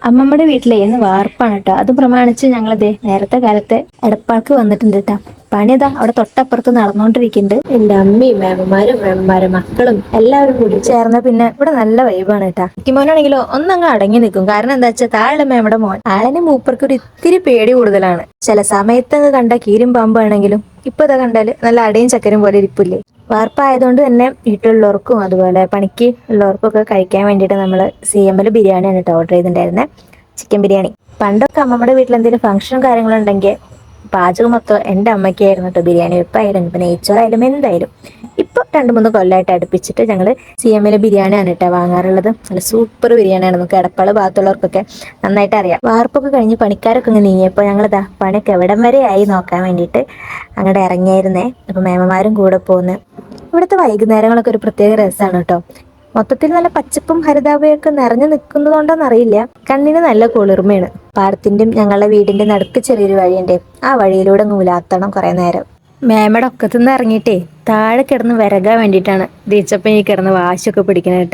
അമ്മമ്മയുടെ വീട്ടിലെ ഇന്ന് വാർപ്പാണ് കേട്ടോ. അത് പ്രമാണിച്ച് ഞങ്ങളിതേ നേരത്തെ കാലത്തെ എടപ്പാൾക്ക് വന്നിട്ടുണ്ട് കേട്ടോ. പണിതാ അവിടെ തൊട്ടപ്പുറത്ത് നടന്നുകൊണ്ടിരിക്കുന്നുണ്ട്. എന്റെ അമ്മയും മേമന്മാരും മേമന്മാരും മക്കളും എല്ലാവരും കൂടി ചേർന്ന പിന്നെ ഇവിടെ നല്ല വൈബാണ് കേട്ടാ. മോനാണെങ്കിലോ ഒന്നങ്ങ് അടങ്ങി നിൽക്കും. കാരണം എന്താ വെച്ചാൽ താഴെ മേമയുടെ മോൻ ആളനെ മൂപ്പർക്ക് ഒരു ഇത്തിരി പേടി കൂടുതലാണ്. ചില സമയത്ത് കണ്ട കീരും പാമ്പാണെങ്കിലും ഇപ്പൊ ഇതാ കണ്ടാല് നല്ല അടയും ചക്കരും പോലെ ഇരിപ്പില്ലേ. വാർപ്പായതുകൊണ്ട് തന്നെ വീട്ടിലുള്ളവർക്കും അതുപോലെ പണിക്ക് ഉള്ളവർക്കും ഒക്കെ കഴിക്കാൻ വേണ്ടിയിട്ട് നമ്മൾ CML ബിരിയാണിയാണ് കേട്ടോ ഓർഡർ ചെയ്തിട്ടുണ്ടായിരുന്നത്. ചിക്കൻ ബിരിയാണി. പണ്ടൊക്കെ അമ്മമ്മയുടെ വീട്ടിൽ എന്തെങ്കിലും ഫംഗ്ഷനും കാര്യങ്ങളുണ്ടെങ്കിൽ പാചകം മൊത്തം എൻ്റെ അമ്മയ്ക്കായിരുന്നു കേട്ടോ. ബിരിയാണി വെപ്പായാലും ഇപ്പം നെയ്ച്ചോറായാലും എന്തായാലും. ഇപ്പൊ 2-3 കൊല്ലമായിട്ട് അടുപ്പിച്ചിട്ട് ഞങ്ങൾ CML ബിരിയാണിയാണ് കേട്ടോ വാങ്ങാറുള്ളത്. നല്ല സൂപ്പർ ബിരിയാണിയാണ്. നമുക്ക് എടപ്പാള് ഭാഗത്തുള്ളവർക്കൊക്കെ നന്നായിട്ട് അറിയാം. വാർപ്പൊക്കെ കഴിഞ്ഞ് പണിക്കാരൊക്കെ ഇങ്ങനെ നീങ്ങിയപ്പോൾ ഞങ്ങളിതാ പണിയൊക്കെ എവിടം വരെ ആയി നോക്കാൻ വേണ്ടിയിട്ട് അങ്ങോട്ട് ഇറങ്ങിയായിരുന്നേ. അപ്പൊ മേമമാരും കൂടെ പോന്ന്. ഇവിടുത്തെ വൈകുന്നേരങ്ങളൊക്കെ ഒരു പ്രത്യേക രസമാണ് കേട്ടോ. മൊത്തത്തിൽ നല്ല പച്ചപ്പും ഹരിതാഭയൊക്കെ നിറഞ്ഞു നിൽക്കുന്നതുകൊണ്ടോന്നറിയില്ല, കണ്ണിന് നല്ല കുളിർമയാണ്. പാടത്തിന്റെയും ഞങ്ങളുടെ വീടിന്റെ നടുക്ക് ചെറിയൊരു വഴിയുണ്ട്. ആ വഴിയിലൂടെ നൂലാത്തണം കുറെ നേരം. മേമയുടെ ഒക്കത്തുനിന്ന് ഇറങ്ങിയിട്ടേ താഴെ കിടന്ന് വിറകാൻ വേണ്ടിയിട്ടാണ് ദീച്ചപ്പൻ ഈ കിടന്ന് വാശിയൊക്കെ പിടിക്കണ കേട്ടോ.